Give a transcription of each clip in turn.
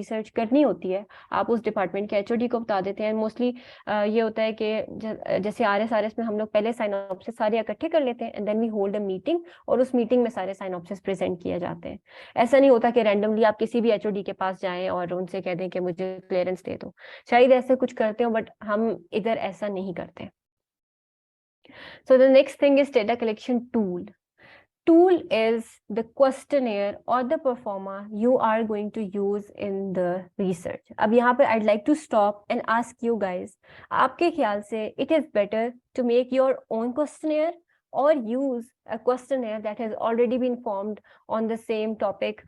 Research करनी होती है आप उस डिपार्टमेंट के एचओडी को बता देते हैं। मोस्टली ये होता है कि जैसे आरएस में हम लोग पहले साइनॉप्सिस सारे इकट्ठे कर लेते हैं and then we hold a meeting, और उस मीटिंग में सारे साइनॉप्सिस प्रेजेंट किए जाते हैं। ऐसा नहीं होता कि रैंडमली आप किसी भी एचओडी के पास जाएं और उनसे कह दें कि मुझे क्लियरेंस दे दो। शायद ऐसे कुछ करते हो बट हम इधर ऐसा नहीं करते। So the next thing is data collection tool. Tool is the questionnaire or the performer you are going to use in the research. अब यहाँ पर I'd like to stop and ask you guys, आपके ख्याल से it is better to make your own questionnaire or use a questionnaire that has already been formed on the same topic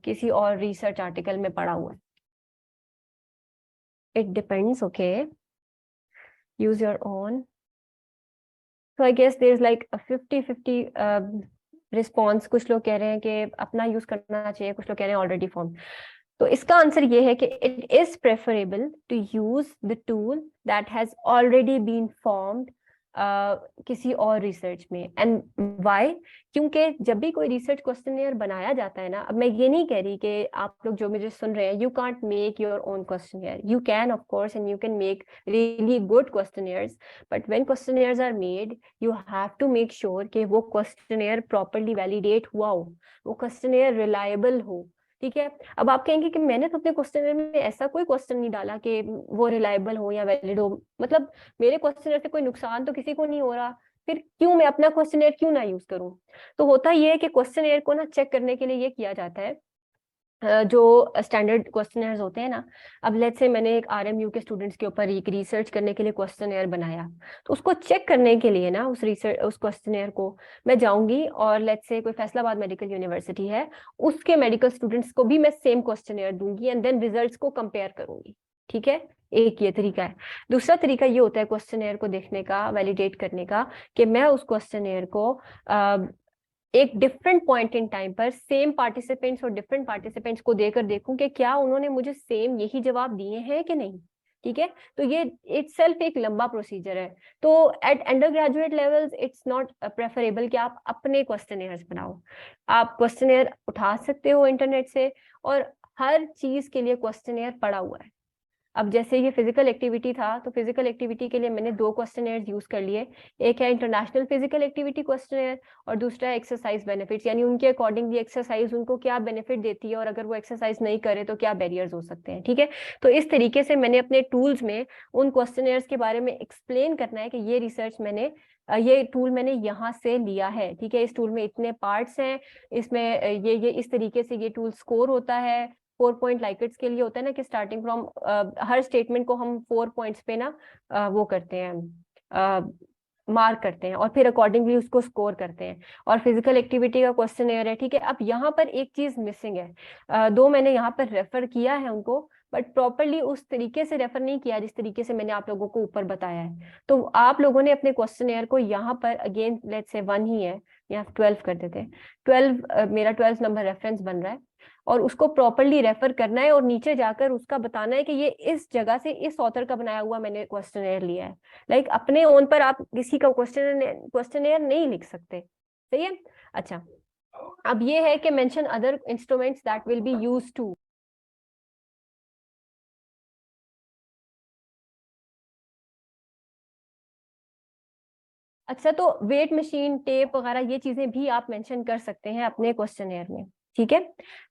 किसी और research article में पढ़ा हुआ है? It depends, okay. Use your own. So I guess there's like a 50-50 response. कुछ लोग कह रहे हैं कि अपना यूज करना चाहिए, कुछ लोग कह रहे हैं ऑलरेडी फॉर्म। तो इसका आंसर ये है कि it is preferable to use the tool that has already been formed किसी और रिसर्च में। And why? क्योंकि जब भी कोई रिसर्च क्वेश्चनियर बनाया जाता है ना, अब मैं ये नहीं कह रही कि आप लोग जो मुझे सुन रहे हैं you can't make your own questionnaire, you can of course and you can make really good questionnaires, but when questionnaires are made you have to make sure कि वो क्वेश्चनियर प्रॉपरली वैलिडेट हुआ हो, वो क्वेश्चनियर रिलायबल हो। ठीक है, अब आप कहेंगे कि मैंने तो अपने क्वेश्चनर में ऐसा कोई क्वेश्चन नहीं डाला कि वो रिलायबल हो या वैलिड हो, मतलब मेरे क्वेश्चनर से कोई नुकसान तो किसी को नहीं हो रहा, फिर क्यों मैं अपना क्वेश्चनर क्यों ना यूज करूं? तो होता ये है कि क्वेश्चनर को ना चेक करने के लिए ये किया जाता है, जो स्टैंडर्ड क्वेश्चनर्स होते हैं ना। अब लेट्स से मैंने एक आरएमयू के स्टूडेंट्स के ऊपर एक रिसर्च करने के लिए क्वेश्चनर बनाया, तो उसको चेक करने के लिए ना उस क्वेश्चनर को मैं जाऊंगी और लेट्स से कोई फैसलाबाद मेडिकल यूनिवर्सिटी है, उसके मेडिकल स्टूडेंट्स को भी मैं सेम क्वेश्चनर दूंगी एंड देन रिजल्ट्स को कंपेयर करूंगी। ठीक है, एक ये तरीका है। दूसरा तरीका ये होता है क्वेश्चनर को देखने का, वैलिडेट करने का, कि मैं उस क्वेश्चनर को एक डिफरेंट पॉइंट इन टाइम पर सेम पार्टिसिपेंट्स और डिफरेंट पार्टिसिपेंट्स को देकर देखूं कि क्या उन्होंने मुझे सेम यही जवाब दिए हैं कि नहीं। ठीक है, तो ये इटसेल्फ एक लंबा प्रोसीजर है। तो at undergraduate levels it's not preferable कि आप अपने क्वेश्चनर्स बनाओ। आप क्वेश्चनर उठा सकते हो इंटरनेट से, और हर चीज के लिए क्वेश्चनर पड़ा हुआ है। अब जैसे ये फिजिकल एक्टिविटी था, तो फिजिकल एक्टिविटी के लिए मैंने 2 क्वेश्चनर्स यूज कर लिए। एक है इंटरनेशनल फिजिकल एक्टिविटी क्वेश्चनर और दूसरा है एक्सरसाइज बेनिफिट्स, यानी उनके अकॉर्डिंगली एक्सरसाइज उनको क्या बेनिफिट देती है और अगर वो एक्सरसाइज नहीं करे तो क्या बैरियर्स हो सकते हैं। ठीक है, तो इस तरीके से मैंने अपने टूल्स में उन क्वेश्चनर्स के बारे में एक्सप्लेन करना है कि ये रिसर्च मैंने ये टूल मैंने यहाँ से लिया है। ठीक है, इस टूल में इतने पार्ट्स हैं, इसमें ये इस तरीके से ये टूल स्कोर होता है। 4 पॉइंट लाइकेट्स के लिए होता है ना कि स्टार्टिंग फ्रॉम हर स्टेटमेंट को हम 4 पॉइंट्स पे ना वो करते हैं, मार्क करते हैं और फिर अकॉर्डिंगली उसको स्कोर करते हैं। और फिजिकल एक्टिविटी का क्वेश्चनयर है। ठीक है, अब यहाँ पर एक चीज मिसिंग है, 2 मैंने यहाँ पर रेफर किया है उनको, बट प्रॉपरली उस तरीके से रेफर नहीं किया जिस तरीके से मैंने आप लोगों को ऊपर बताया है। तो आप लोगों ने अपने क्वेश्चनयर को यहाँ पर अगेन लेट्स से 1 ही है, यहाँ 12 कर देते हैं, 12 मेरा 12 नंबर रेफरेंस बन रहा है, और उसको प्रॉपरली रेफर करना है और नीचे जाकर उसका बताना है कि ये इस जगह से इस ऑथर का बनाया हुआ मैंने क्वेश्चनर लिया है। लाइक अपने ओन पर आप किसी का क्वेश्चनर नहीं लिख सकते। सही है, अच्छा। अब ये है कि mention other instruments that will be used to. अच्छा, तो वेट मशीन, टेप वगैरह ये चीजें भी आप मेंशन कर सकते हैं अपने क्वेश्चनर में। ठीक है,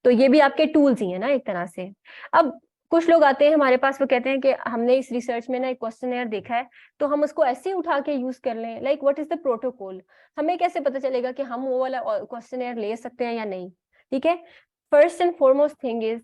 तो ये भी आपके टूल्स ही है ना एक तरह से। अब कुछ लोग आते हैं हमारे पास, वो कहते हैं कि हमने इस रिसर्च में ना एक क्वेश्चनर देखा है, तो हम उसको ऐसे ही उठा के यूज कर लें। Like what is the protocol? हमें कैसे पता चलेगा कि हम वो वाला क्वेश्चनर ले सकते हैं या नहीं? ठीक है, first and foremost thing is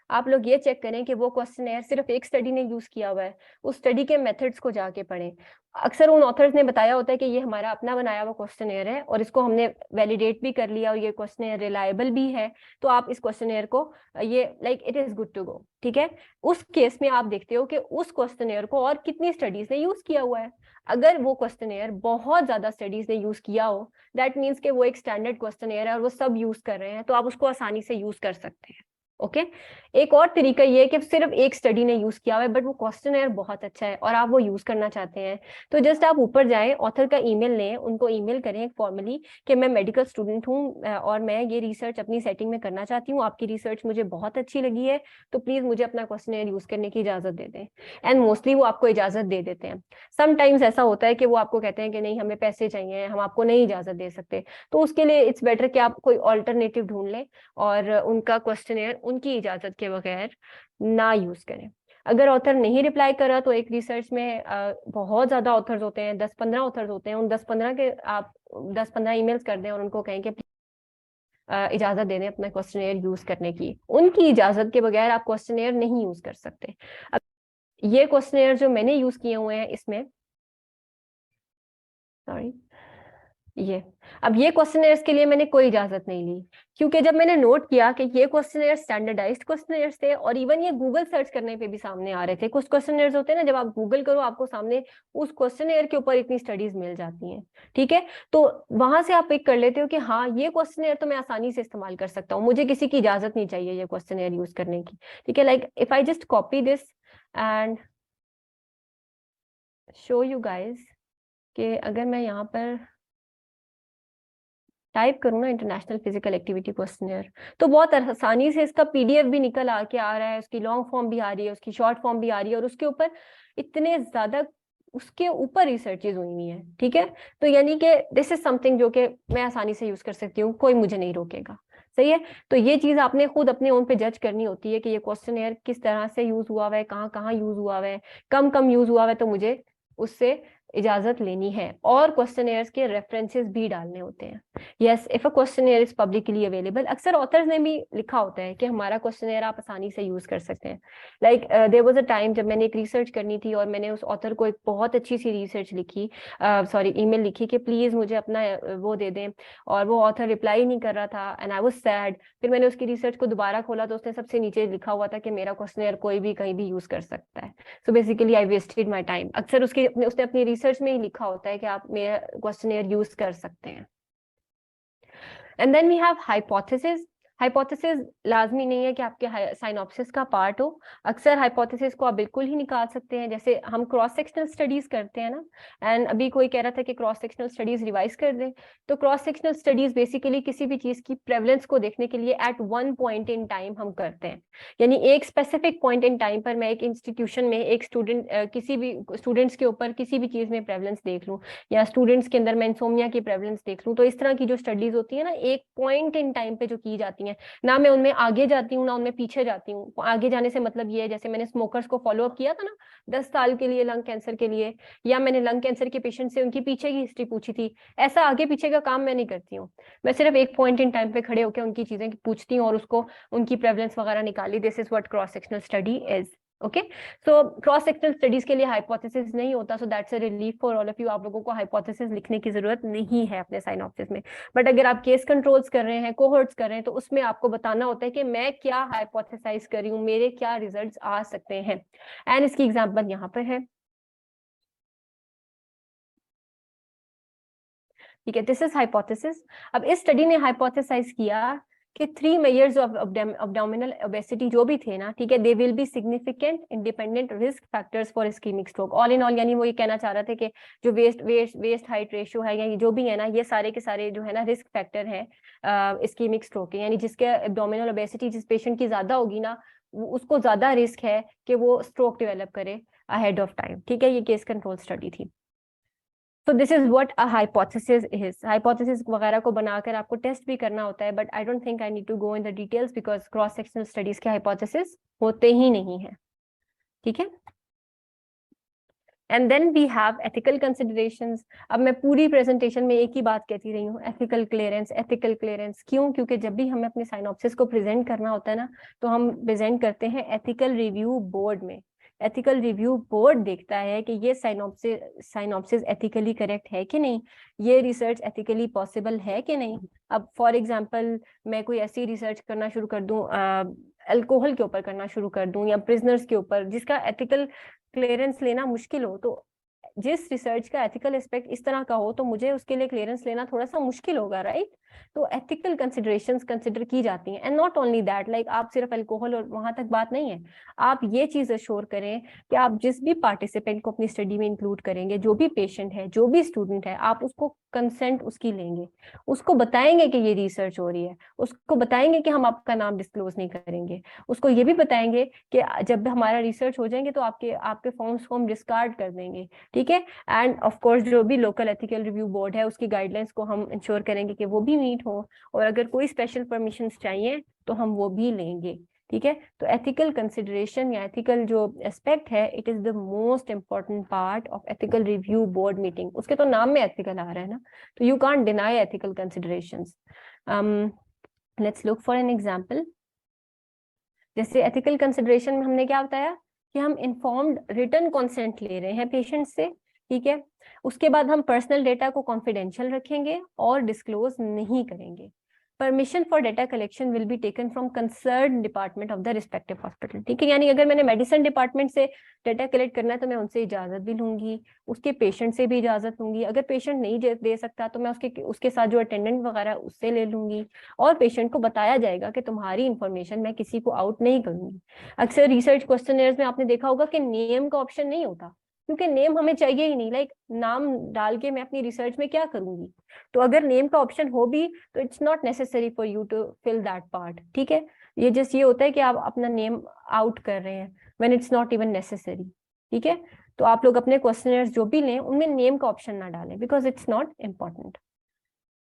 आप लोग ये चेक करें कि वो क्वेश्चनर सिर्फ एक स्टडी ने यूज किया हुआ है, उस स्टडी के मेथड्स को जाके पढ़ें। अक्सर उन ऑथर्स ने बताया होता है कि ये हमारा अपना बनाया हुआ क्वेश्चनर है और इसको हमने वैलिडेट भी कर लिया और ये क्वेश्चनर रिलायबल भी है, तो आप इस क्वेश्चनर को ये like it is good to go. ठीक है, उस केस में आप देखते हो कि उस क्वेश्चनर को और कितनी स्टडीज ने यूज किया हुआ है। अगर वो क्वेश्चनर बहुत ज्यादा स्टडीज ने यूज किया हो, दैट मीन्स कि वो एक स्टैंडर्ड क्वेश्चनर है और वो सब यूज कर रहे हैं, तो आप उसको आसानी से यूज कर सकते हैं। ओके एक और तरीका ये है कि सिर्फ एक स्टडी ने यूज किया हुआ है बट वो क्वेश्चनर बहुत अच्छा है और आप वो यूज करना चाहते हैं, तो जस्ट आप ऊपर जाएं, ऑथर का ईमेल लें, उनको ईमेल करें फॉर्मली कि मैं मेडिकल स्टूडेंट हूँ और मैं ये रिसर्च अपनी सेटिंग में करना चाहती हूँ, आपकी रिसर्च मुझे बहुत अच्छी लगी है, तो प्लीज मुझे अपना क्वेश्चनर यूज करने की इजाजत दे दें। एंड मोस्टली वो आपको इजाजत दे देते हैं। समटाइम्स ऐसा होता है कि वो आपको कहते हैं कि नहीं हमें पैसे चाहिए, हम आपको नहीं इजाजत दे सकते, तो उसके लिए इट्स बेटर कि आप कोई ऑल्टरनेटिव ढूंढ लें और उनका क्वेश्चनेयर उनकी इजाजत के बगैर ना यूज करें। अगर ऑथर नहीं रिप्लाई करा तो एक रिसर्च में बहुत ज्यादा ऑथर्स होते हैं, 10-15 ऑथर्स होते हैं, उन 10-15 के आप 10-15 ईमेल्स कर दें और उनको कहें कि इजाजत दे दें अपना क्वेश्चनेयर यूज करने की, उनकी इजाजत के बगैर आप क्वेश्चनेयर नहीं यूज कर सकते। अब ये क्वेश्चनेयर जो मैंने यूज किए हुए हैं इसमें, सॉरी, ये अब ये क्वेश्चनर्स के लिए मैंने कोई इजाजत नहीं ली, क्योंकि जब मैंने नोट किया कि ये क्वेश्चनर्स स्टैंडर्डाइज्ड क्वेश्चनर्स थे और इवन ये गूगल सर्च करने पे भी सामने आ रहे थे। कुछ क्वेश्चनर्स होते हैं ना, जब आप गूगल करो आपको सामने उस क्वेश्चनर के ऊपर इतनी स्टडीज मिल जाती हैं, ठीक है, तो वहां से आप पिक कर लेते हो कि हाँ ये क्वेश्चनर तो मैं आसानी से इस्तेमाल कर सकता हूँ, मुझे किसी की इजाजत नहीं चाहिए ये क्वेश्चनर यूज करने की। ठीक है, like if I just copy this and show you guys कि अगर मैं यहाँ पर टाइप करूँ ना इंटरनेशनल फिजिकल एक्टिविटी क्वेश्चनर, तो बहुत आसानी से इसका पीडीएफ भी निकल आके आ रहा है, उसकी लॉन्ग फॉर्म भी आ रही है, उसकी शॉर्ट फॉर्म भी आ रही है, और उसके ऊपर इतने ज्यादा उसके ऊपर रिसर्चेज हुई हुई हैं। ठीक है, तो यानी कि दिस इज समथिंग जो कि मैं आसानी से यूज कर सकती हूँ, कोई मुझे नहीं रोकेगा। सही है, तो ये चीज आपने खुद अपने ओन पे जज करनी होती है कि ये क्वेश्चन किस तरह से यूज हुआ हुआ है, कहाँ कहाँ यूज हुआ हुआ है, कम कम यूज हुआ हुआ है तो मुझे उससे इजाजत लेनी है, और क्वेश्चनेयर्स के रेफरेंसेस भी डालने होते हैं। Yes, if a questionnaire is publicly available, अक्सर ऑथर्स ने भी लिखा होता है कि हमारा क्वेश्चनेयर आप आसानी से यूज कर सकते हैं। Like there was a time जब मैंने एक रिसर्च करनी थी और मैंने उस ऑथर को एक बहुत अच्छी सी रिसर्च लिखी, सॉरी ईमेल लिखी कि प्लीज मुझे अपना वो दे दें, और वो ऑथर रिप्लाई नहीं कर रहा था एंड आई वाज सैड। फिर मैंने उसकी रिसर्च को दोबारा खोला तो उसने सबसे नीचे लिखा हुआ था कि मेरा क्वेश्चनेयर कोई भी कहीं भी यूज कर सकता है। So basically I wasted my time. अक्सर उसने अपनी रिसर्च में ही लिखा होता है कि आप मेरा क्वेश्चनेयर यूज कर सकते हैं। And then we have hypothesis. Hypothesis लाजमी नहीं है कि आपके साइनॉप्सिस का पार्ट हो, अक्सर हाइपोथेसिस को आप बिल्कुल ही निकाल सकते हैं। जैसे हम क्रॉस सेक्शनल स्टडीज करते हैं ना, एंड अभी कोई कह रहा था कि क्रॉस सेक्शनल स्टडीज रिवाइज कर दें, तो क्रॉस सेक्शनल स्टडीज बेसिकली किसी भी चीज की प्रेवलेंस को देखने के लिए at one point in time हम करते हैं। यानी एक स्पेसिफिक पॉइंट इन टाइम पर मैं एक इंस्टीट्यूशन में एक स्टूडेंट किसी भी स्टूडेंट्स के ऊपर किसी भी चीज में प्रेवलेंस देख लूं, या स्टूडेंट्स के अंदर मैं इंसोमिया की प्रेवलेंस देख लूं, तो इस तरह की जो स्टडीज होती है ना, एक पॉइंट इन टाइम पे जो की जाती हैं, ना मैं उनमें आगे जाती हूँ ना उनमें पीछे जाती हूँ। आगे जाने से मतलब ये है, जैसे मैंने स्मोकर्स को फॉलो अप किया था ना 10 साल के लिए लंग कैंसर के लिए, या मैंने लंग कैंसर के पेशेंट से उनकी पीछे की हिस्ट्री पूछी थी, ऐसा आगे पीछे का काम मैं नहीं करती हूँ। मैं सिर्फ एक पॉइंट इन टाइम पे खड़े होकर उनकी चीजें पूछती हूँ और उसको उनकी प्रेवलेंस वगैरह निकाली। This is what cross sectional study is. Okay, so cross sectional studies के लिए हाइपोथेसिस नहीं होता, so that's a relief for all of you. आप लोगों को हाइपोथेसिस लिखने की जरूरत नहीं है अपने साइनॉप्सिस में। बट अगर आप केस कंट्रोल्स कर रहे हैं, कोहॉर्ट्स कर रहे हैं, तो उसमें आपको बताना होता है कि मैं क्या हाइपोथेसाइज कर रही हूँ, मेरे क्या रिजल्ट्स आ सकते हैं। एंड इसकी एग्जांपल यहाँ पर है। ठीक है, दिस इज हाइपोथेसिस। अब इस स्टडी ने हाइपोथेसाइज किया कि 3 मेजर्स ऑफ abdominal obesity जो भी थे ना, ठीक है, they will be significant independent risk factors for ischaemic stroke. All in all, यानी वो ये कहना चाह रहे थे कि जो वेस्ट हाइट रेशियो है, या ये जो भी है ना, ये सारे के सारे जो है ना रिस्क फैक्टर है इस्कीमिक स्ट्रोक के, यानी जिसके एब्डोमिनल ओबेसिटी जिस पेशेंट की ज्यादा होगी ना, उसको ज्यादा रिस्क है कि वो स्ट्रोक डेवलप करे अहेड ऑफ टाइम। ठीक है, ये केस कंट्रोल स्टडी थी। तो this is what a hypothesis is. Hypothesis वगैरह को बनाकर आपको टेस्ट भी करना होता है, but I don't think I need to go in the details because cross sectional studies के हाइपोथेसिस होते ही नहीं है। ठीक है, and then we have ethical considerations. अब मैं पूरी प्रेजेंटेशन में एक ही बात कहती रही हूँ, एथिकल क्लियरेंस, एथिकल क्लियरेंस। क्यों? क्योंकि जब भी हमें अपने साइनॉप्सिस को प्रेजेंट करना होता है ना, तो हम प्रेजेंट करते हैं एथिकल रिव्यू बोर्ड में। एथिकल रिव्यू बोर्ड देखता है कि ये साइनॉप्सिस एथिकली करेक्ट है कि नहीं, ये रिसर्च एथिकली पॉसिबल है कि नहीं। अब फॉर एग्जांपल मैं कोई ऐसी रिसर्च करना शुरू कर दूं, अल्कोहल के ऊपर करना शुरू कर दूं, या प्रिजनर्स के ऊपर, जिसका एथिकल क्लियरेंस लेना मुश्किल हो, तो जिस रिसर्च का एथिकल एस्पेक्ट इस तरह का हो, तो मुझे उसके लिए क्लियरेंस लेना थोड़ा सा मुश्किल होगा, राइट। तो एथिकल कंसिडरेशंस कंसिडर की जाती हैं। And not only that, like आप सिर्फ अल्कोहल और वहां तक बात नहीं है, आप ये चीज अश्योर करें कि आप जिस भी पार्टिसिपेंट को अपनी स्टडी में इंक्लूड करेंगे, जो भी पेशेंट है, जो भी स्टूडेंट है, आप उसको कंसेंट उसकी लेंगे, उसको बताएंगे कि ये रिसर्च हो रही है, उसको बताएंगे कि हम आपका नाम डिस्क्लोज नहीं करेंगे, उसको ये भी बताएंगे कि जब हमारा रिसर्च हो जाएंगे तो आपके आपके फॉर्म्स को हम डिस्कार्ड कर देंगे, ठीक है। एंड ऑफ कोर्स जो भी लोकल एथिकल रिव्यू बोर्ड है उसकी गाइडलाइंस को हम इंश्योर करेंगे कि वो भी मीट हो, और अगर कोई स्पेशल परमिशन चाहिए तो हम वो भी लेंगे, ठीक है। तो एथिकल कंसिडरेशन या एथिकल जो एस्पेक्ट है, it is the most important part of ethical review board meeting. उसके तो नाम में एथिकल आ रहा है ना, तो you can't deny ethical considerations. Let's look for an example. जैसे एथिकल कंसिडरेशन में हमने क्या बताया कि हम इन्फॉर्म्ड रिटर्न कॉन्सेंट ले रहे हैं पेशेंट से, ठीक है। उसके बाद हम पर्सनल डेटा को कॉन्फिडेंशियल रखेंगे और डिस्क्लोज नहीं करेंगे। Permission for data collection will be taken from concern department of the respective hospital, ठीक है। यानी अगर मैंने मेडिसिन डिपार्टमेंट से डेटा कलेक्ट करना है तो मैं उनसे इजाजत भी लूंगी, उसके पेशेंट से भी इजाजत लूंगी, अगर पेशेंट नहीं दे सकता तो मैं उसके साथ जो अटेंडेंट वगैरह उससे ले लूंगी, और पेशेंट को बताया जाएगा कि तुम्हारी इंफॉर्मेशन मैं किसी को आउट नहीं करूंगी। अक्सर रिसर्च क्वेश्चनेयर्स में आपने देखा होगा कि नेम का ऑप्शन नहीं होता, क्योंकि नेम हमें चाहिए ही नहीं, लाइक नाम डाल के मैं अपनी रिसर्च में क्या करूंगी। तो अगर नेम का ऑप्शन हो भी तो it's not necessary for you to fill that part, ठीक है। ये जस्ट ये होता है कि आप अपना नेम आउट कर रहे हैं when it's not even necessary, ठीक है। तो आप लोग अपने क्वेश्चनेयर्स जो भी लें उनमें नेम का ऑप्शन ना डालें, because it's not important,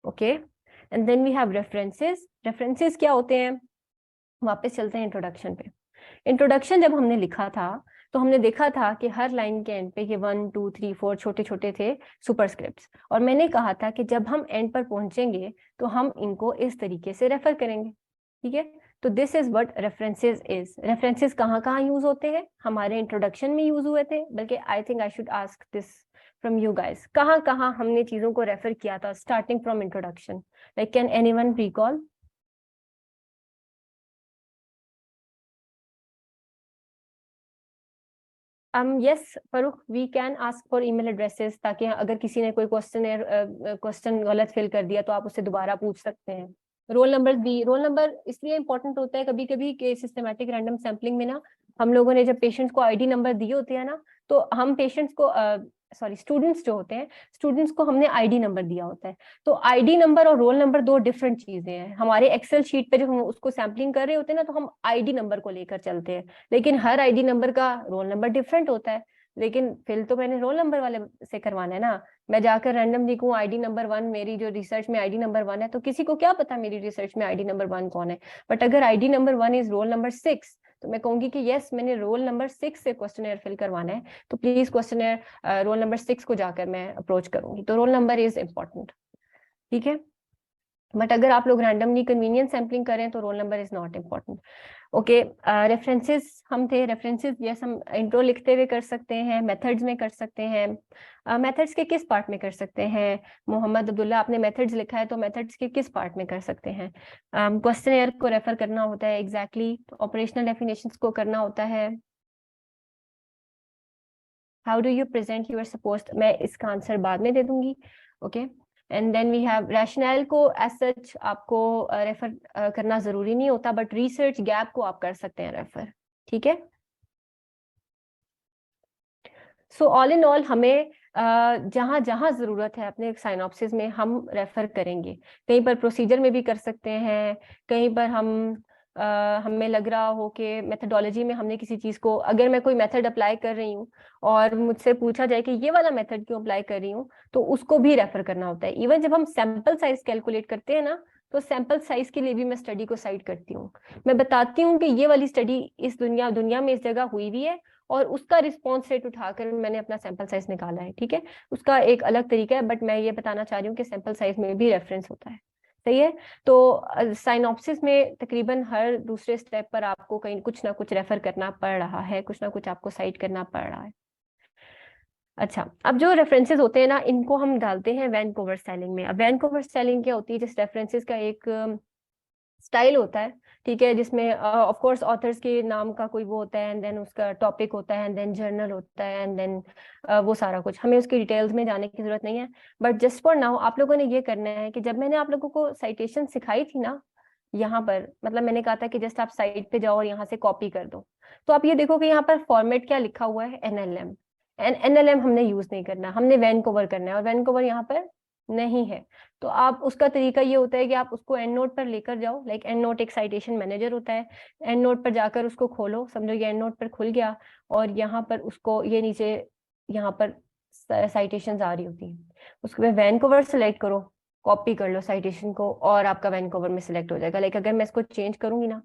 okay. And then we have references. References क्या होते हैं, वापस चलते हैं इंट्रोडक्शन पे। इंट्रोडक्शन जब हमने लिखा था तो हमने देखा था कि हर लाइन के एंड पे ये 1 2 3 4 छोटे छोटे थे सुपरस्क्रिप्ट्स, और मैंने कहा था कि जब हम एंड पर पहुंचेंगे तो हम इनको इस तरीके से रेफर करेंगे, ठीक है। तो this is what references is. References कहाँ कहाँ यूज होते हैं, हमारे इंट्रोडक्शन में यूज हुए थे, बल्कि I think I should ask this from you guys, कहाँ कहाँ हमने चीजों को रेफर किया था starting from introduction, like can anyone recall? Yes Farrukh, we can ask for email addresses, ताकि अगर किसी ने कोई क्वेश्चन गलत फिल कर दिया तो आप उससे दोबारा पूछ सकते हैं। रोल नंबर भी, रोल नंबर इसलिए इंपॉर्टेंट होता है कभी कभी कि सिस्टमैटिक रैंडम सैम्पलिंग में ना हम लोगों ने जब पेशेंट्स को आईडी नंबर दिए होते हैं ना, तो हम पेशेंट्स को सॉरी स्टूडेंट्स जो होते हैं, स्टूडेंट्स को हमने आईडी नंबर दिया होता है। तो आईडी नंबर और रोल नंबर दो डिफरेंट चीजें हैं। हमारे एक्सेल शीट पे जब हम उसको सैम्पलिंग कर रहे होते हैं ना, तो हम आईडी नंबर को लेकर चलते हैं, लेकिन हर आईडी नंबर का रोल नंबर डिफरेंट होता है। लेकिन फिल तो मैंने रोल नंबर वाले से करवाना है ना, मैं जाकर रैंडम लिखूं आईडी नंबर 1, मेरी जो रिसर्च में आईडी नंबर 1 है, तो किसी को क्या पता मेरी रिसर्च में आईडी नंबर 1 कौन है। बट अगर ID number 1 is roll number 6, तो मैं कहूंगी कि यस मैंने रोल नंबर 6 से क्वेश्चनर फिल करवाना है, तो प्लीज क्वेश्चनर रोल नंबर 6 को जाकर मैं अप्रोच करूंगी। तो रोल नंबर इज इम्पोर्टेंट, ठीक है। बट अगर आप लोग रैंडमली कन्वीनियंस सैम्पलिंग करें तो roll number is not important, okay. References हम थे, रेफरेंसेस यस हम इंट्रो लिखते हुए कर सकते हैं, मेथड्स में कर सकते हैं। मेथड्स के किस पार्ट में कर सकते हैं? मोहम्मद अब्दुल्ला, आपने मेथड्स लिखा है तो मेथड्स के किस पार्ट में कर सकते हैं? क्वेश्चनर को रेफर करना होता है, एग्जैक्टली ऑपरेशनल डेफिनेशंस को करना होता है। How do you present your suppose, मैं इसका आंसर बाद में दे दूंगी, okay. And then we have rationale को एज सच आपको रेफर करना जरूरी नहीं होता, बट रिसर्च गैप को आप कर सकते हैं रेफर, ठीक है। सो ऑल इन ऑल हमें जहां जहां जरूरत है अपने साइनॉप्सिस में हम रेफर करेंगे। कहीं पर प्रोसीजर में भी कर सकते हैं, कहीं पर हमें लग रहा हो कि मेथडोलॉजी में हमने किसी चीज को, अगर मैं कोई मेथड अप्लाई कर रही हूँ और मुझसे पूछा जाए कि ये वाला मेथड क्यों अप्लाई कर रही हूँ, तो उसको भी रेफर करना होता है। इवन जब हम सैंपल साइज कैलकुलेट करते हैं ना, तो सैंपल साइज के लिए भी मैं स्टडी को साइड करती हूँ। मैं बताती हूँ कि ये वाली स्टडी इस दुनिया में इस जगह हुई हुई है, और उसका रिस्पॉन्स रेट उठाकर मैंने अपना सैंपल साइज निकाला है, ठीक है। उसका एक अलग तरीका है, बट मैं ये बताना चाह रही हूँ कि सैंपल साइज में भी रेफरेंस होता है, सही है। तो साइनॉप्सिस में तकरीबन हर दूसरे स्टेप पर आपको कहीं कुछ ना कुछ रेफर करना पड़ रहा है, कुछ ना कुछ आपको साइट करना पड़ रहा है। अच्छा, अब जो रेफरेंसेस होते हैं ना, इनको हम डालते हैं वैनकूवर स्टाइलिंग में। अब वैनकूवर स्टाइलिंग क्या होती है, जिस रेफरेंसेस का एक स्टाइल होता है, ठीक है, जिसमें ऑफ कोर्स ऑथर्स के नाम का कोई वो होता है, एंड देन उसका टॉपिक होता है, एंड देन जर्नल होता है, एंड देन वो सारा कुछ, हमें उसकी डिटेल्स में जाने की जरूरत नहीं है। बट जस्ट फॉर नाउ आप लोगों ने ये करना है कि जब मैंने आप लोगों को साइटेशन सिखाई थी ना, यहाँ पर मतलब मैंने कहा था कि जस्ट आप साइट पे जाओ और यहाँ से कॉपी कर दो, तो आप ये देखो कि यहाँ पर फॉर्मेट क्या लिखा हुआ है, NLM। NLM हमने यूज नहीं करना, हमने वैनकूवर करना है, और वैनकूवर यहाँ पर नहीं है। तो आप उसका तरीका ये होता है कि आप उसको एंड नोट पर लेकर जाओ, लाइक एंड नोट एक साइटेशन मैनेजर होता है, एंड नोट पर जाकर उसको खोलो, समझो ये एंड नोट पर खुल गया, और यहाँ पर उसको ये नीचे यहाँ पर साइटेशन आ रही होती है, उसके बाद वैनकूवर सेलेक्ट करो, कॉपी कर लो साइटेशन को, और आपका वैनकूवर में सिलेक्ट हो जाएगा। लाइक अगर मैं इसको चेंज करूंगी ना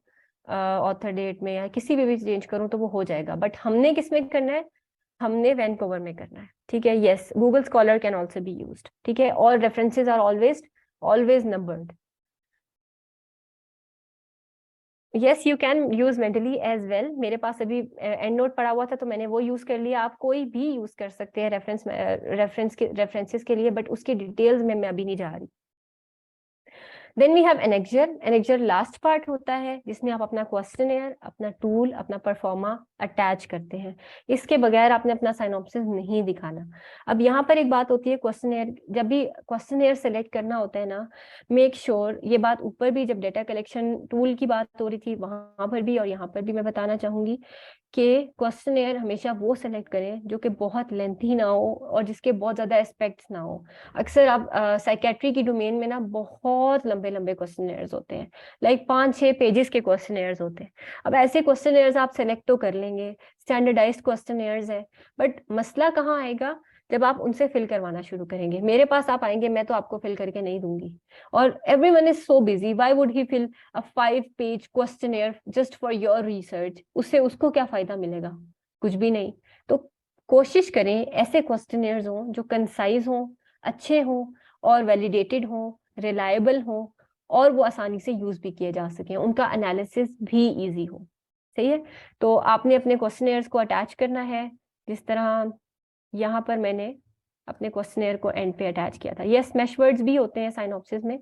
ऑथर डेट में या किसी भी चेंज करूं तो वो हो जाएगा, बट हमने किस में करना है, हमने वैनकूवर में करना है। ठीक है, yes, Google scholar can also be used. ठीक है, all references are always always numbered. Yes, you can use Mendeley as well. मेरे पास अभी एंड नोट पड़ा हुआ था तो मैंने वो यूज कर लिया, आप कोई भी यूज कर सकते हैं रेफरेंसेस के लिए, बट उसकी डिटेल्स में मैं अभी नहीं जा रही। Then we have annexure. Annexure last part होता है जिसमें आप अपना क्वेश्चनेयर, अपना टूल, अपना परफॉर्मा अटैच करते हैं। इसके बगैर आपने अपना साइनॉप्सिस नहीं दिखाना। अब यहाँ पर एक बात होती है, क्वेश्चनेयर जब भी क्वेश्चनेयर सेलेक्ट करना होता है ना, मेक श्योर ये बात ऊपर भी जब डेटा कलेक्शन टूल की बात हो रही थी वहां पर भी और यहाँ पर भी मैं बताना चाहूंगी कि क्वेश्चनेयर हमेशा वो सेलेक्ट करें जो कि बहुत लेंथी ना हो और जिसके बहुत ज्यादा एस्पेक्ट्स ना हो। अक्सर आप साइकेट्री की डोमेन में ना बहुत लंबे लंबे क्वेश्चनेयर्स होते हैं, लाइक 5-6 पेजेस के क्वेश्चनेयर्स होते हैं। अब ऐसे क्वेश्चनेयर्स आप सेलेक्ट तो कर लेंगे, स्टैंडर्डाइज्ड क्वेश्चनेयर्स है, बट मसला कहाँ आएगा जब आप उनसे फिल करवाना शुरू करेंगे। मेरे पास आप आएंगे, मैं तो आपको फिल करके नहीं दूंगी, और everyone is so busy, why would he fill a five page questionnaire just for your research? उससे उसको क्या फायदा मिलेगा? कुछ भी नहीं। तो कोशिश करें ऐसे क्वेश्चनेयर्स हों जो कंसाइज हों, अच्छे हों, और वैलिडेटेड हों, रिलायबल हों, और वो आसानी से यूज भी किए जा सकें, उनका एनालिसिस भी इजी हो। सही है, तो आपने अपने क्वेश्चनेयर्स को अटैच करना है, जिस तरह यहाँ पर मैंने अपने क्वेश्चनेयर को एंड पे अटैच किया था। यस, मैश वर्ड्स भी होते हैं साइनॉप्सिस में,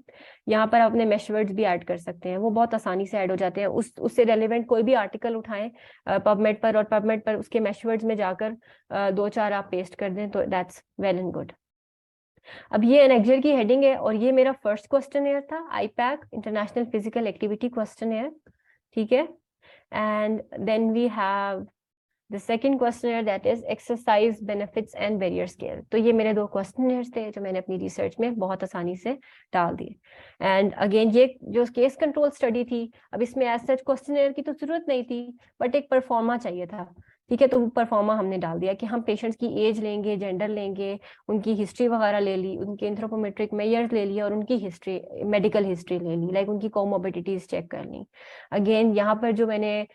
यहाँ पर अपने मैश वर्ड्स भी ऐड कर सकते हैं, वो बहुत आसानी से ऐड हो जाते हैं। उससे रेलिवेंट कोई भी आर्टिकल उठाएं पबमेड पर, और पबमेड पर उसके मैश वर्ड्स में जाकर 2-4 आप पेस्ट कर दें तो दैट्स वेल एंड गुड। अब ये एनेक्जर की हेडिंग है, और ये मेरा फर्स्ट क्वेश्चनेयर था, IPAQ international physical activity questionnaire. ठीक है, and then we have The second questionnaire, that is exercise benefits and barrier scale। तो ये मेरे 2 क्वेश्चनर्स थे जो मैंने अपनी रिसर्च में बहुत आसानी से डाल दिए। एंड अगेन ये जो केस कंट्रोल स्टडी थी, अब इसमें एज सच क्वेश्चनर की तो जरूरत नहीं थी, बट एक परफॉर्मा चाहिए था। ठीक है, तो वो परफॉर्मा हमने डाल दिया कि हम पेशेंट्स की एज लेंगे, जेंडर लेंगे, उनकी हिस्ट्री वगैरह ले ली, उनके एंथ्रोपोमेट्रिक मेजर्स ले लिए, और उनकी हिस्ट्री, मेडिकल हिस्ट्री ले ली, लाइक उनकी कोमोर्बिडिटीज चेक कर ली। अगेन यहाँ पर जो मैंने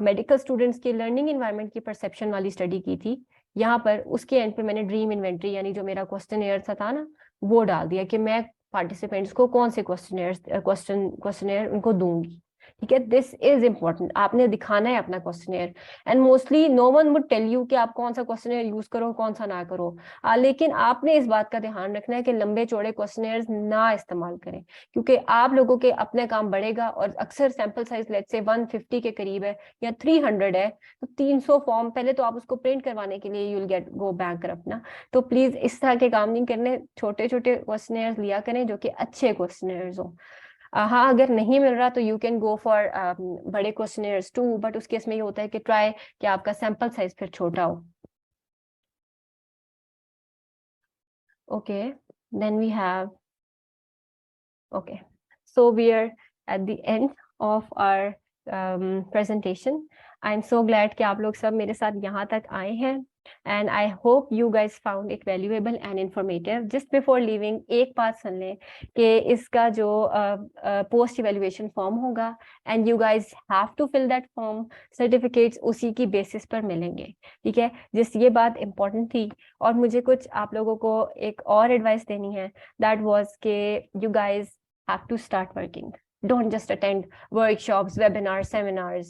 मेडिकल स्टूडेंट्स के लर्निंग एनवायरनमेंट की परसेप्शन वाली स्टडी की थी, यहाँ पर उसके एंड पे मैंने ड्रीम इन्वेंट्री यानी जो मेरा क्वेश्चनेयर था ना, वो डाल दिया कि मैं पार्टिसिपेंट्स को कौन से क्वेश्चनेयर उनको दूंगी। ठीक है, दिस इज इम्पोर्टेंट, आपने दिखाना है अपना questionnaire, and mostly no one would tell you कि आप कौन सा क्वेश्चनेयर यूज करो कौन सा ना करो, लेकिन आपने इस बात का ध्यान रखना है कि लंबे चौड़े क्वेश्चनेयर ना इस्तेमाल करें, क्योंकि आप लोगों के अपने काम बढ़ेगा, और अक्सर सैंपल साइज लेट्स से 150 के करीब है या 300 है, तो 300 फॉर्म पहले तो आप उसको प्रिंट करवाने के लिए यूल गेट गो बैंकरप्ट ना। तो प्लीज इस तरह के काम नहीं करने, छोटे छोटे क्वेश्चनेयर लिया करें जो कि अच्छे क्वेश्चनेयर हो। हाँ, अगर नहीं मिल रहा तो यू कैन गो फॉर बड़े क्वेश्चनेयर्स टू, बट उस केस में ये होता है कि ट्राई कि आपका सैंपल साइज फिर छोटा हो। Okay, then we have, okay, so we are at the end of our presentation। I am so glad कि आप लोग सब मेरे साथ यहाँ तक आए हैं, and I hope you guys found it valuable and informative. Just before leaving एक बात सुन लें कि इसका जो पोस्ट इवेल्युएशन फॉर्म होगा, and you guys have to fill that form, certificates उसी की बेसिस पर मिलेंगे। ठीक है, जिस ये बात इंपॉर्टेंट थी, और मुझे कुछ आप लोगों को एक और एडवाइस देनी है, दैट वाज के you guys have to start working. Don't just attend workshops, webinars, seminars.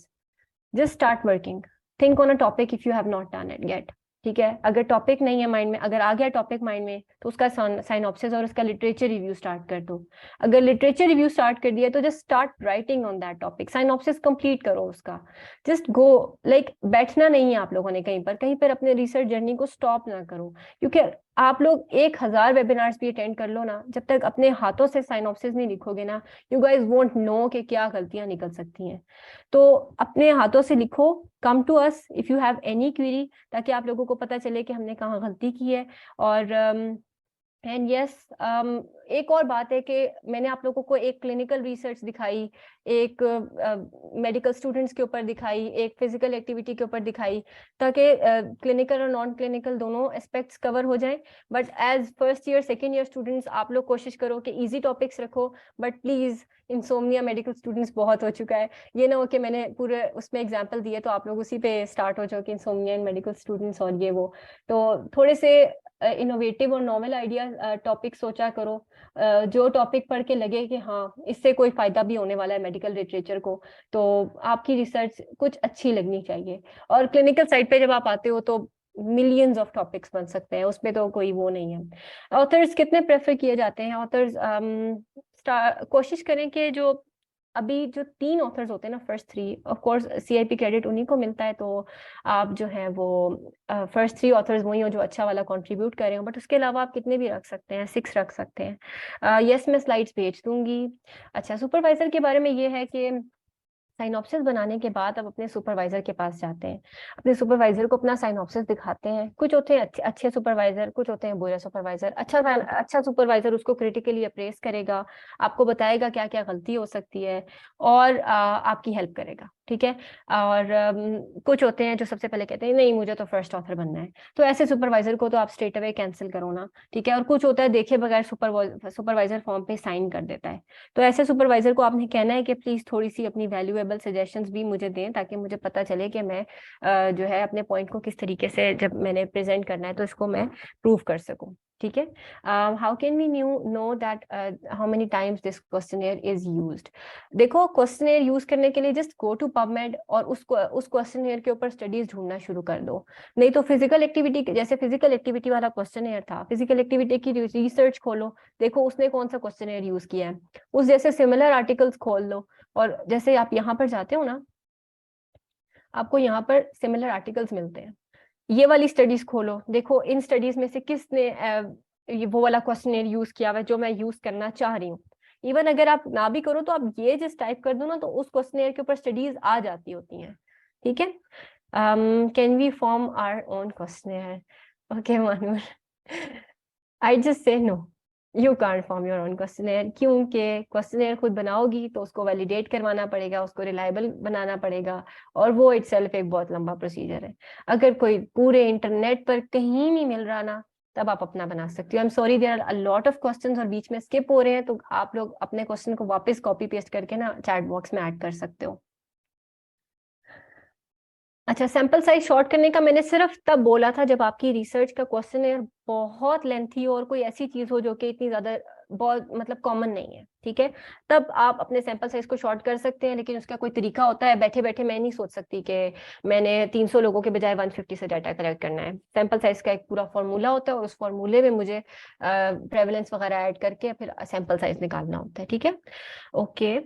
Just start working. Think on a topic if you have not done it yet. ठीक है, अगर टॉपिक नहीं है माइंड में, अगर आ गया टॉपिक माइंड में तो उसका साइनॉप्सिस और उसका लिटरेचर रिव्यू स्टार्ट कर दो। अगर लिटरेचर रिव्यू स्टार्ट कर दिया तो just start writing on that topic, synopsis complete करो उसका। जस्ट गो, लाइक बैठना नहीं है आप लोगों ने कहीं पर अपने रिसर्च जर्नी को स्टॉप ना करो, क्योंकि आप लोग 1000 वेबिनार्स भी अटेंड कर लो ना, जब तक अपने हाथों से साइनॉप्सिस नहीं लिखोगे ना, यू गाइस वोंट नो कि क्या गलतियां निकल सकती हैं। तो अपने हाथों से लिखो, come to us if you have any query, ताकि आप लोगों को पता चले कि हमने कहाँ गलती की है। और एंड यस, एक और बात है कि मैंने आप लोगों को एक क्लिनिकल रिसर्च दिखाई, एक मेडिकल स्टूडेंट्स के ऊपर दिखाई, एक फिजिकल एक्टिविटी के ऊपर दिखाई, ताकि क्लिनिकल और नॉन क्लिनिकल दोनों एस्पेक्ट्स कवर हो जाएं। But as first year second year students आप लोग कोशिश करो कि इजी टॉपिक्स रखो, but please insomnia medical students बहुत हो चुका है, ये ना हो कि मैंने पूरे उसमें एग्जाम्पल दिए तो आप लोग उसी पे स्टार्ट हो जाओ कि इंसोम्निया इन मेडिकल स्टूडेंट्स और ये वो। तो थोड़े से इनोवेटिव और नॉवल आइडिया टॉपिक सोचा करो, जो टॉपिक पढ़ के लगे कि हाँ इससे कोई फायदा भी होने वाला है मेडिकल लिटरेचर को, तो आपकी रिसर्च कुछ अच्छी लगनी चाहिए। और क्लिनिकल साइड पे जब आप आते हो तो मिलियंस ऑफ टॉपिक्स बन सकते हैं, उसमें तो कोई वो नहीं है। ऑथर्स कितने प्रेफर किए जाते हैं? ऑथर्स कोशिश करें कि जो अभी जो 3 ऑथर्स होते हैं ना, first 3, of course CIP credit उन्हीं को मिलता है, तो आप जो है वो फर्स्ट 3 ऑथर्स वही हो जो अच्छा वाला कंट्रीब्यूट कर रहे हो, बट उसके अलावा आप कितने भी रख सकते हैं, 6 रख सकते हैं। यस, मैं स्लाइड्स भेज दूंगी। अच्छा, सुपरवाइजर के बारे में ये है कि साइनॉप्सिस बनाने के बाद अब अपने सुपरवाइजर के पास जाते हैं, अपने सुपरवाइजर को अपना साइनॉप्सिस दिखाते हैं। कुछ होते हैं अच्छे अच्छे सुपरवाइजर, कुछ होते हैं बुरे सुपरवाइजर। अच्छा सुपरवाइजर उसको क्रिटिकली अप्रेस करेगा, आपको बताएगा क्या क्या गलती हो सकती है, और आपकी हेल्प करेगा, ठीक है। और कुछ होते हैं जो सबसे पहले कहते हैं नहीं मुझे तो फर्स्ट ऑथर बनना है, तो ऐसे सुपरवाइजर को तो आप स्ट्रेट अवे कैंसिल करो ना, ठीक है। और कुछ होता है देखे बगैर सुपरवाइजर फॉर्म पे साइन कर देता है, तो ऐसे सुपरवाइजर को आपने कहना है कि प्लीज थोड़ी सी अपनी वैल्यूएबल सजेशंस भी मुझे दें, ताकि मुझे पता चले कि मैं जो है अपने पॉइंट को किस तरीके से जब मैंने प्रेजेंट करना है तो इसको मैं प्रूव कर सकूं, ठीक है। How can we know that how many times this questionnaire is used? देखो, क्वेश्चनेयर यूज करने के लिए जस्ट गो टू पबमेड और उस क्वेश्चनेयर के ऊपर स्टडीज ढूंढना शुरू कर दो। नहीं तो फिजिकल एक्टिविटी, जैसे फिजिकल एक्टिविटी वाला क्वेश्चनेयर था, फिजिकल एक्टिविटी की रिसर्च खोलो, देखो उसने कौन सा क्वेश्चनेयर यूज किया है, उस जैसे सिमिलर आर्टिकल्स खोल लो। और जैसे आप यहाँ पर जाते हो ना, आपको यहाँ पर सिमिलर आर्टिकल्स मिलते हैं, ये वाली स्टडीज खोलो, देखो इन स्टडीज में से किसने ये वो वाला क्वेश्चनेयर यूज किया हुआ है जो मैं यूज करना चाह रही हूँ। इवन अगर आप ना भी करो तो आप ये जस्ट टाइप कर दो ना, तो उस क्वेश्चनेयर के ऊपर स्टडीज आ जाती होती हैं, ठीक है। Can we form our own questionnaire? Okay मानूर, I just say no, you can't form your own questionnaire, क्योंकि क्वेश्चनेयर खुद बनाओगी तो उसको वैलिडेट करवाना पड़ेगा, उसको रिलायबल बनाना पड़ेगा, और वो इटसेल्फ एक बहुत लंबा प्रोसीजर है। अगर कोई पूरे इंटरनेट पर कहीं नहीं मिल रहा ना, तब आप अपना बना सकते हो। I am sorry, there are a lot of questions और बीच में स्किप हो रहे हैं, तो आप लोग अपने क्वेश्चन को वापस कॉपी पेस्ट करके ना चैट बॉक्स में ऐड कर सकते हो। अच्छा, सैंपल साइज शॉर्ट करने का मैंने सिर्फ तब बोला था जब आपकी रिसर्च का क्वेश्चन है बहुत लेंथी हो और कोई ऐसी चीज हो जो कि इतनी ज्यादा बहुत मतलब कॉमन नहीं है, ठीक है। तब आप अपने सैंपल साइज को शॉर्ट कर सकते हैं, लेकिन उसका कोई तरीका होता है, बैठे बैठे मैं नहीं सोच सकती कि मैंने 300 लोगों के बजाय 150 से डाटा कलेक्ट करना है। सैंपल साइज का एक पूरा फॉर्मूला होता है और उस फॉर्मूले में मुझे प्रेवलेंस वगैरह ऐड करके फिर सैंपल साइज निकालना होता है, ठीक है। Okay,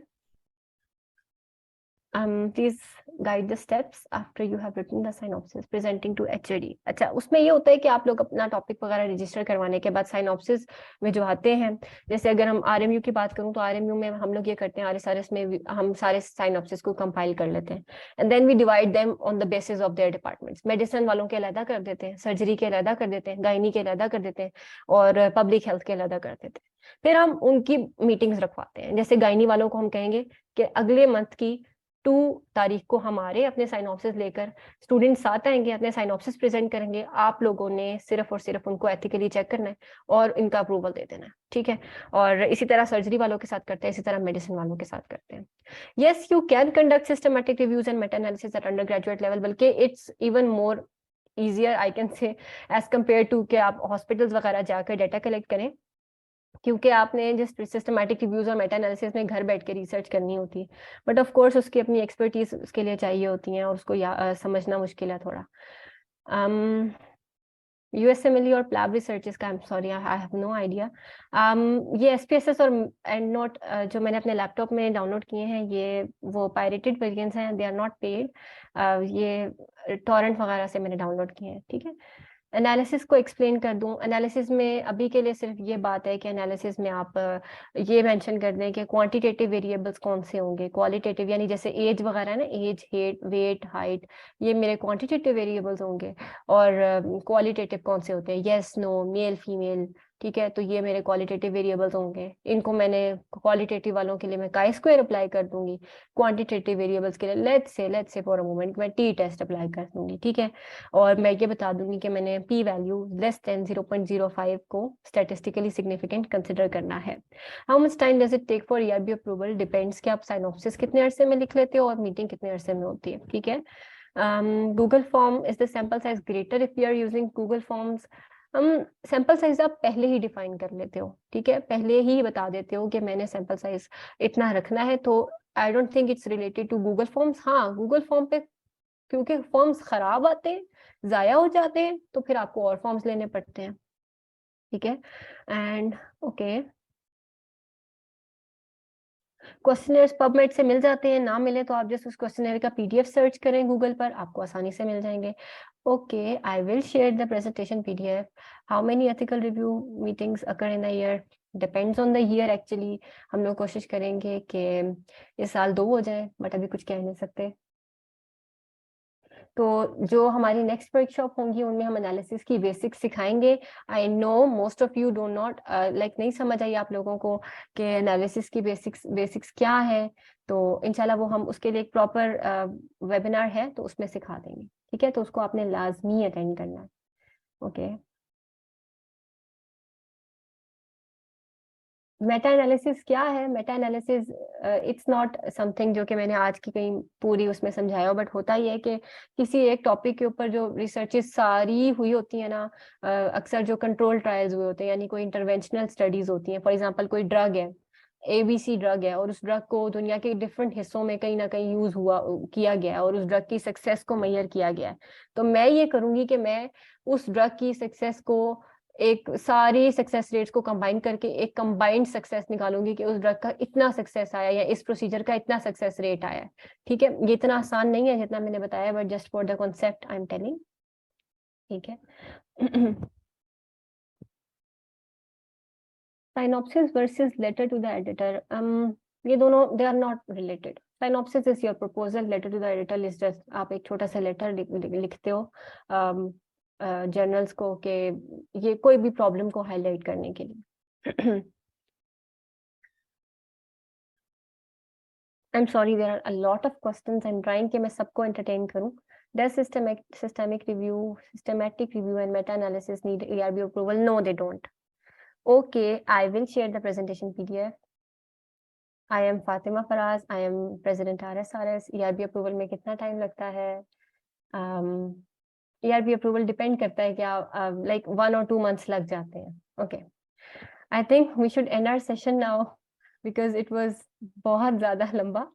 please guide the steps after you have written the synopsis presenting to HOD। अच्छा, उसमें ये होता है कि आप लोग अपना टॉपिक वगैरह रजिस्टर करवाने के बाद साइनॉप्सिस में जो आते हैं, जैसे अगर हम RMU की बात करूं तो RMU में हम लोग ये करते हैं, RSRS में हम सारे साइनॉप्सिस को कंपाइल कर लेते हैं, and then we divide them on the basis of their departments. Medicine वालों के अलहदा कर देते हैं, सर्जरी के अलहदा कर देते हैं, गायनी के अलहदा कर देते हैं, और पब्लिक हेल्थ के अलहदा कर देते हैं। फिर हम उनकी मीटिंग्स रखवाते हैं, जैसे गायनी वालों को हम कहेंगे कि अगले मंथ की 2 तारीख को हमारे अपने साइनॉप्सिस लेकर स्टूडेंट साथ आएंगे, अपने साइनॉप्सिस प्रेजेंट करेंगे, आप लोगों ने सिर्फ और सिर्फ उनको एथिकली चेक करना है और इनका अप्रूवल दे देना है, ठीक है। और इसी तरह सर्जरी वालों के साथ करते हैं, इसी तरह मेडिसिन वालों के साथ करते हैं। Yes, you can conduct systematic reviews and meta analysis at undergraduate level, बल्कि it's even more easier I can say as compare to कि आप हॉस्पिटल्स वगैरह जाकर डाटा कलेक्ट करें, क्योंकि आपने जिस सिस्टमैटिक रिव्यूज और मेटा एनालिसिस में घर बैठ के रिसर्च करनी होती है, बट ऑफ कोर्स उसकी अपनी एक्सपर्टीज उसके लिए चाहिए होती है और उसको समझना मुश्किल है थोड़ा। USMLE और प्लैब रिसर्चेस का, I am sorry, I have no idea. ये SPSS और एंड नोट जो मैंने अपने लैपटॉप में डाउनलोड किए हैं, ये वो पायरेटेड वर्जन्स हैं, दे आर नॉट पेड। ये टॉरेंट वगैरह से मैंने डाउनलोड किए हैं, ठीक है। एनालिसिस को एक्सप्लेन कर दूं। एनालिसिस में अभी के लिए सिर्फ ये बात है कि एनालिसिस में आप ये मेंशन कर दें कि क्वांटिटेटिव वेरिएबल्स कौन से होंगे, क्वालिटेटिव यानी जैसे एज वगैरह है ना, एज, वेट, हाइट, ये मेरे क्वांटिटेटिव वेरिएबल्स होंगे। और क्वालिटेटिव कौन से होते हैं, यस, नो, मेल, फीमेल, ठीक है, तो ये मेरे क्वालिटेटिव वेरिएबल्स होंगे। इनको मैंने क्वालिटेटिव वालों के लिए मैं काई स्क्वायर अप्लाई कर दूंगी, क्वांटिटेटिव वेरिएबल्स के लिए let's say for a moment मैं टी टेस्ट अप्लाई कर दूंगी, ठीक है। और मैं ये बता दूंगी कि मैंने p वैल्यू लेस देन 0.05 को स्टैटिस्टिकली सिग्निफिकेंट कंसिडर करना है। How much time does it take for ERB approval, depends कि आप साइनॉप्सिस कितने अरसे में लिख लेते हो और मीटिंग कितने अरसे में होती है, ठीक है। Google form, is the sample size greater if you are using Google forms. हम सैंपल साइज आप पहले ही डिफाइन कर लेते हो, ठीक है, पहले ही बता देते हो कि मैंने सैंपल साइज इतना रखना है, तो I don't think it's related to Google forms. हाँ, गूगल फॉर्म पे क्योंकि फॉर्म्स खराब आते हैं, जाया हो जाते हैं, तो फिर आपको और फॉर्म्स लेने पड़ते हैं, ठीक है। एंड ओके, क्वेश्चनर्स पबमेड से मिल जाते हैं, ना मिले तो आप जस्ट उस क्वेश्चनर का PDF सर्च करें गूगल पर, आपको आसानी से मिल जाएंगे। Okay, I will share the presentation PDF। How many ethical review meetings occur in a year, depends on the year actually. हम लोग कोशिश करेंगे कि इस साल 2 हो जाए, बट अभी कुछ कह नहीं सकते। तो जो हमारी नेक्स्ट वर्कशॉप होंगी उनमें हम एनालिसिस की बेसिक्स सिखाएंगे। I know most of you do not like, नहीं समझ आई आप लोगों को कि एनालिसिस की बेसिक्स क्या है, तो इंशाल्लाह वो हम उसके लिए एक प्रॉपर वेबिनार है तो उसमें सिखा देंगे, ठीक है। तो उसको आपने लाजमी अटेंड करना है, ओके। मेटा एनालिसिस क्या है? Meta analysis it's not something जो कि मैंने आज की कहीं पूरी उसमें समझाया हो, बट होता ही है कि किसी एक टॉपिक के ऊपर जो रिसर्चेस सारी हुई होती है ना, अक्सर जो कंट्रोल ट्रायल्स हुए होते हैं, यानी कोई इंटरवेंशनल स्टडीज होती हैं। फॉर एग्जांपल कोई ड्रग है, ABC ड्रग है, और उस ड्रग को दुनिया के डिफरेंट हिस्सों में कहीं ना कहीं यूज हुआ किया गया है, और उस ड्रग की सक्सेस को मेजर किया गया है। तो मैं ये करूंगी कि मैं उस ड्रग की सक्सेस को, एक सारी सक्सेस रेट्स को कंबाइन करके एक कंबाइंड सक्सेस निकालूंगी कि उस ड्रग का इतना सक्सेस आया या इस प्रोसीजर का इतना सक्सेस रेट आया है, ठीक है। ये इतना आसान नहीं है जितना मैंने बताया, but just for the concept I am telling, ठीक है। Synopsis versus letter to the editor, ये दोनों they are not related. Synopsis is your proposal, letter to the editor is just आप एक छोटा सा लेटर लिखते हो जर्नल्स को कि ये कोई भी प्रॉब्लम को हाईलाइट करने के लिए। I am sorry, there are a lot of questions, I am trying कि मैं सबको एंटरटेन करूं। Does systematic review and meta-analysis need ERB approval? No, they don't. Okay, I will share the presentation PDF. I am Fatima Faraz. I am President RSRS. ERB approval में कितना time लगता है? ERB approval depend करता है क्या, like 1 or 2 months लग जाते हैं. Okay, I think we should end our session now because it was बहुत ज़्यादा लंबा.